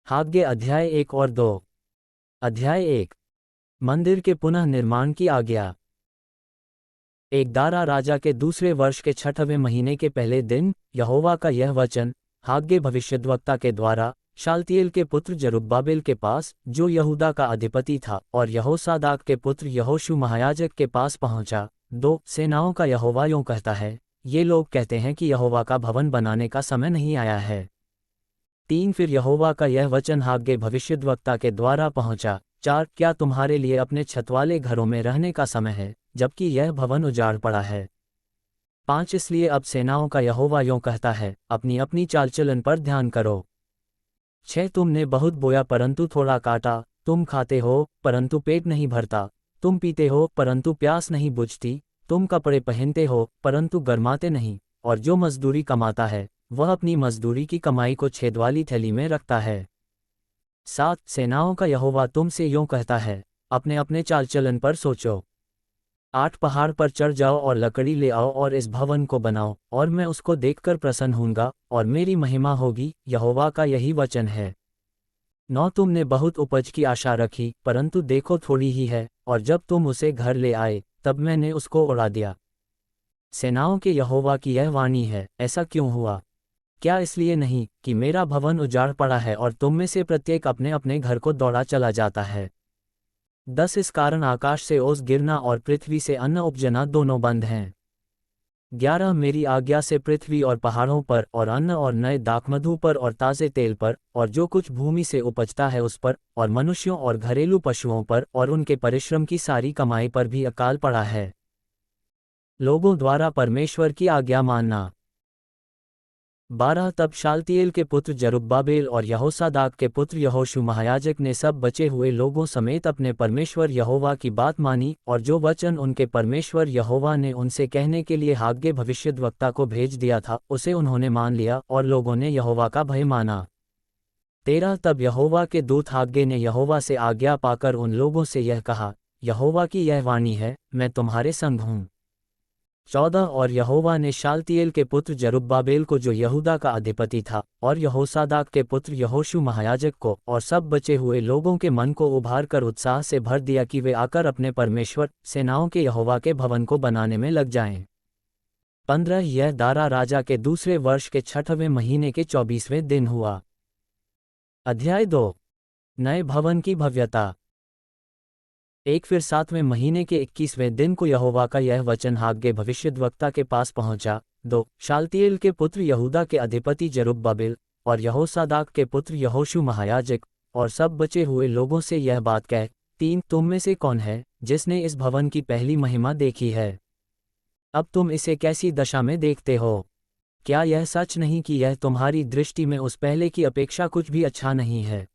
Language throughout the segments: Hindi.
हाग्गे अध्याय 1 और 2। अध्याय 1। मंदिर के पुनः निर्माण की आज्ञा। एक दारा राजा के दूसरे वर्ष के 6वें महीने के पहले दिन यहोवा का यह वचन हाग्गे भविष्यद्वक्ता के द्वारा शालतिएल के पुत्र जरुब्बाबेल के पास, जो यहूदा का अधिपति था, और यहोसादाक के पुत्र यहोशू महायाजक के पास पहुंचा। 2 सेनाओं का यहोवा यूं कहता है, ये लोग कहते हैं कि यहोवा का भवन बनाने का समय नहीं आया है। 3 फिर यहोवा का यह वचन हाग्गे भविष्यद्वक्ता के द्वारा पहुंचा। 4 क्या तुम्हारे लिए अपने छतवाले घरों में रहने का समय है, जबकि यह भवन उजाड़ पड़ा है। 5 इसलिए अब सेनाओं का यहोवा यूं कहता है, अपनी अपनी चाल चलन पर ध्यान करो। 6 तुमने बहुत बोया परंतु थोड़ा काटा, तुम खाते हो परंतु पेट नहीं भरता, तुम पीते हो परंतु प्यास नहीं बुझती, तुम कपड़े पहनते हो परंतु गर्माते नहीं, और जो मजदूरी कमाता है वह अपनी मजदूरी की कमाई को छेद वाली थैली में रखता है। 7 सेनाओं का यहोवा तुमसे यूं कहता है, अपने अपने चाल चलन पर सोचो। 8 पहाड़ पर चढ़ जाओ और लकड़ी ले आओ और इस भवन को बनाओ, और मैं उसको देखकर प्रसन्न होऊंगा और मेरी महिमा होगी, यहोवा का यही वचन है। 9 तुमने बहुत उपज की आशा रखी परंतु देखो थोड़ी ही है, और जब तुम उसे घर ले आए तब मैंने उसको उड़ा दिया। सेनाओं के यहोवा की यह वाणी है, ऐसा क्यों हुआ? क्या इसलिए नहीं कि मेरा भवन उजाड़ पड़ा है और तुम में से प्रत्येक अपने अपने घर को दौड़ा चला जाता है। 10 इस कारण आकाश से ओस गिरना और पृथ्वी से अन्न उपजना दोनों बंद हैं। 11 मेरी आज्ञा से पृथ्वी और पहाड़ों पर और अन्न और नए दाखमधु पर और ताज़े तेल पर और जो कुछ भूमि से उपजता है उस पर और मनुष्यों और घरेलू पशुओं पर और उनके परिश्रम की सारी कमाई पर भी अकाल पड़ा है। लोगों द्वारा परमेश्वर की आज्ञा मानना। 12 तब शालतिएल के पुत्र जरुब्बाबेल और यहोसादाक के पुत्र यहोशू महायाजक ने सब बचे हुए लोगों समेत अपने परमेश्वर यहोवा की बात मानी, और जो वचन उनके परमेश्वर यहोवा ने उनसे कहने के लिए हाग्गे भविष्यद्वक्ता को भेज दिया था उसे उन्होंने मान लिया, और लोगों ने यहोवा का भय माना। 13 तब यहोवा के दूत हाग्गे ने यहोवा से आज्ञा पाकर उन लोगों से यह कहा, यहोवा की यह वाणी है, मैं तुम्हारे संग हूँ। 14 और यहोवा ने शालतिएल के पुत्र जरुब्बाबेल को, जो यहूदा का अधिपति था, और यहोसादाक के पुत्र यहोशू महायाजक को और सब बचे हुए लोगों के मन को उभार कर उत्साह से भर दिया कि वे आकर अपने परमेश्वर सेनाओं के यहोवा के भवन को बनाने में लग जाएं। 15 यह दारा राजा के दूसरे वर्ष के 6वें महीने के 24वें दिन हुआ। अध्याय 2। नए भवन की भव्यता। 1 फिर 7वें महीने के 21वें दिन को यहोवा का यह वचन हाग्गे भविष्यद्वक्ता के पास पहुंचा। 2 शालतिएल के पुत्र यहूदा के अधिपति जरुब्बाबेल और यहोसादाक के पुत्र यहोशू महायाजक और सब बचे हुए लोगों से यह बात कह। 3 तुम में से कौन है जिसने इस भवन की पहली महिमा देखी है? अब तुम इसे कैसी दशा में देखते हो? क्या यह सच नहीं कि यह तुम्हारी दृष्टि में उस पहले की अपेक्षा कुछ भी अच्छा नहीं है?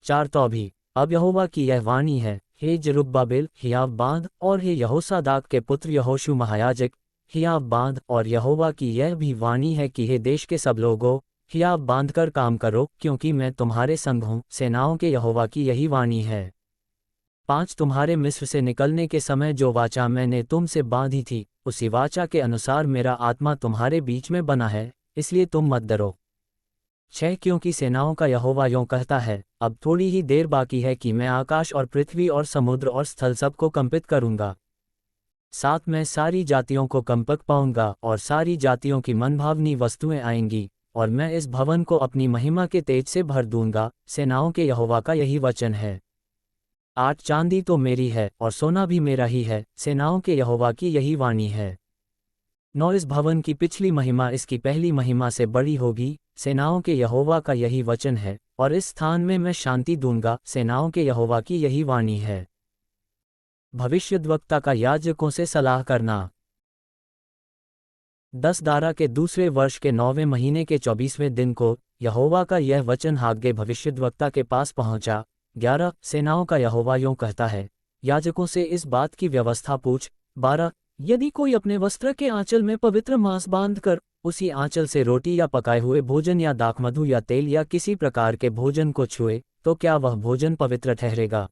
4 तो भी अब यहोवा की यह वाणी है, हे जरुब्बाबेल हियाव बांध, और हे यहोसादाक के पुत्र यहोशू महायाजक हियाव बांध, और यहोवा की यह भी वाणी है कि हे देश के सब लोगों, हियाव बांधकर काम करो, क्योंकि मैं तुम्हारे संग हूँ, सेनाओं के यहोवा की यही वाणी है। 5 तुम्हारे मिस्र से निकलने के समय जो वाचा मैंने तुमसे बांधी थी, उसी वाचा के अनुसार मेरा आत्मा तुम्हारे बीच में बना है, इसलिए तुम मत डरो। 6 क्योंकि सेनाओं का यहोवा यूं कहता है, अब थोड़ी ही देर बाकी है कि मैं आकाश और पृथ्वी और समुद्र और स्थल सबको कंपित करूंगा। 7 मैं सारी जातियों को कंपक पाऊंगा और सारी जातियों की मनभावनी वस्तुएं आएंगी, और मैं इस भवन को अपनी महिमा के तेज से भर दूंगा, सेनाओं के यहोवा का यही वचन है। 8 चांदी तो मेरी है और सोना भी मेरा ही है, सेनाओं के यहोवा की यही वाणी है। 9 इस भवन की पिछली महिमा इसकी पहली महिमा से बड़ी होगी, सेनाओं के यहोवा का यही वचन है, और इस स्थान में मैं शांति दूंगा, सेनाओं के यहोवा की यही वाणी है। भविष्यद्वक्ता का याजकों से सलाह करना। 10 दारा के दूसरे वर्ष के 9वें महीने के 24वें दिन को यहोवा का यह वचन हाग्गे भविष्यद्वक्ता के पास पहुंचा। 11 सेनाओं का यहोवा यूं कहता है, याजकों से इस बात की व्यवस्था पूछ। 12 यदि कोई अपने वस्त्र के आंचल में पवित्र मांस बांधकर उसी आंचल से रोटी या पकाए हुए भोजन या दाखमधु या तेल या किसी प्रकार के भोजन को छुए, तो क्या वह भोजन पवित्र ठहरेगा?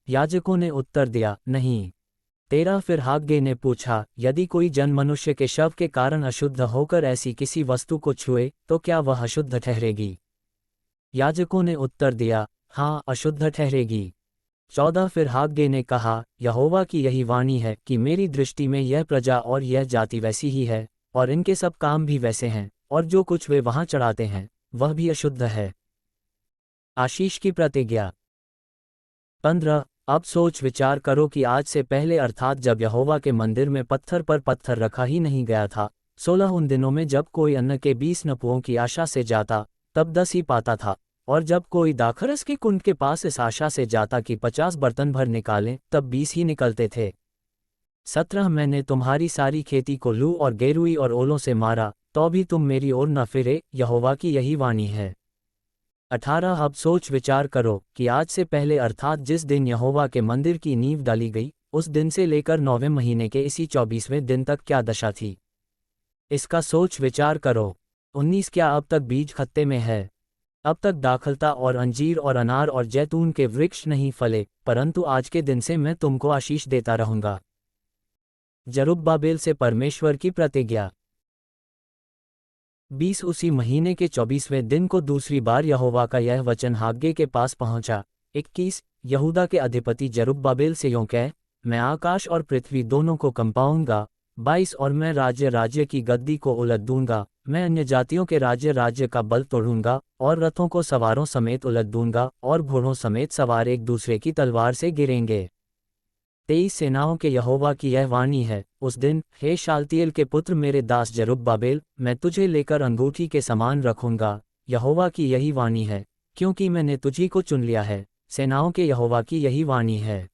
याजकों ने उत्तर दिया, नहीं। 13 फिर हाग्गे ने पूछा, यदि कोई जन मनुष्य के शव के कारण अशुद्ध होकर ऐसी किसी वस्तु को छुए, तो क्या वह अशुद्ध ठहरेगी? याजकों ने उत्तर दिया, हाँ, अशुद्ध ठहरेगी। 14 फिर हाग्गे ने कहा, यहोवा की यही वाणी है कि मेरी दृष्टि में यह प्रजा और यह जाति वैसी ही है, और इनके सब काम भी वैसे हैं, और जो कुछ वे वहां चढ़ाते हैं वह भी अशुद्ध है। आशीष की प्रतिज्ञा। 15 अब सोच विचार करो कि आज से पहले अर्थात जब यहोवा के मंदिर में पत्थर पर पत्थर रखा ही नहीं गया था, 16 उन दिनों में जब कोई अन्न के 20 नपुओं की आशा से जाता तब 10 ही पाता था, और जब कोई दाखरस के कुंड के पास इस आशा से जाता कि 50 बर्तन भर निकालें तब 20 ही निकलते थे। 17 मैंने तुम्हारी सारी खेती को लू और गेरुई और ओलों से मारा, तो भी तुम मेरी ओर न फिरे, यहोवा की यही वाणी है। 18 अब सोच विचार करो कि आज से पहले अर्थात जिस दिन यहोवा के मंदिर की नींव डाली गई, उस दिन से लेकर 9वें महीने के इसी 24वें दिन तक क्या दशा थी, इसका सोच विचार करो। 19 क्या अब तक बीज खत्ते में है? अब तक दाखलता और अंजीर और अनार और जैतून के वृक्ष नहीं फले, परंतु आज के दिन से मैं तुमको आशीष देता रहूंगा। जरुब्बाबेल से परमेश्वर की प्रतिज्ञा। 20 उसी महीने के 24वें दिन को दूसरी बार यहोवा का यह वचन हाग्गे के पास पहुंचा। 21 यहूदा के अधिपति जरुब्बाबेल से यों कह, मैं आकाश और पृथ्वी दोनों को कंपाऊंगा। 22 और मैं राज्य राज्य की गद्दी को उलट दूंगा, मैं अन्य जातियों के राज्य राज्य का बल तोड़ूंगा, और रथों को सवारों समेत उलट दूंगा, और घोड़ों समेत सवार एक दूसरे की तलवार से गिरेंगे। 23 सेनाओं के यहोवा की यह वाणी है, उस दिन, हे शालतिएल के पुत्र मेरे दास जरुब्बाबेल, मैं तुझे लेकर अंगूठी के समान रखूंगा, यहोवा की यही वाणी है, क्योंकि मैंने तुझी को चुन लिया है, सेनाओं के यहोवा की यही वाणी है।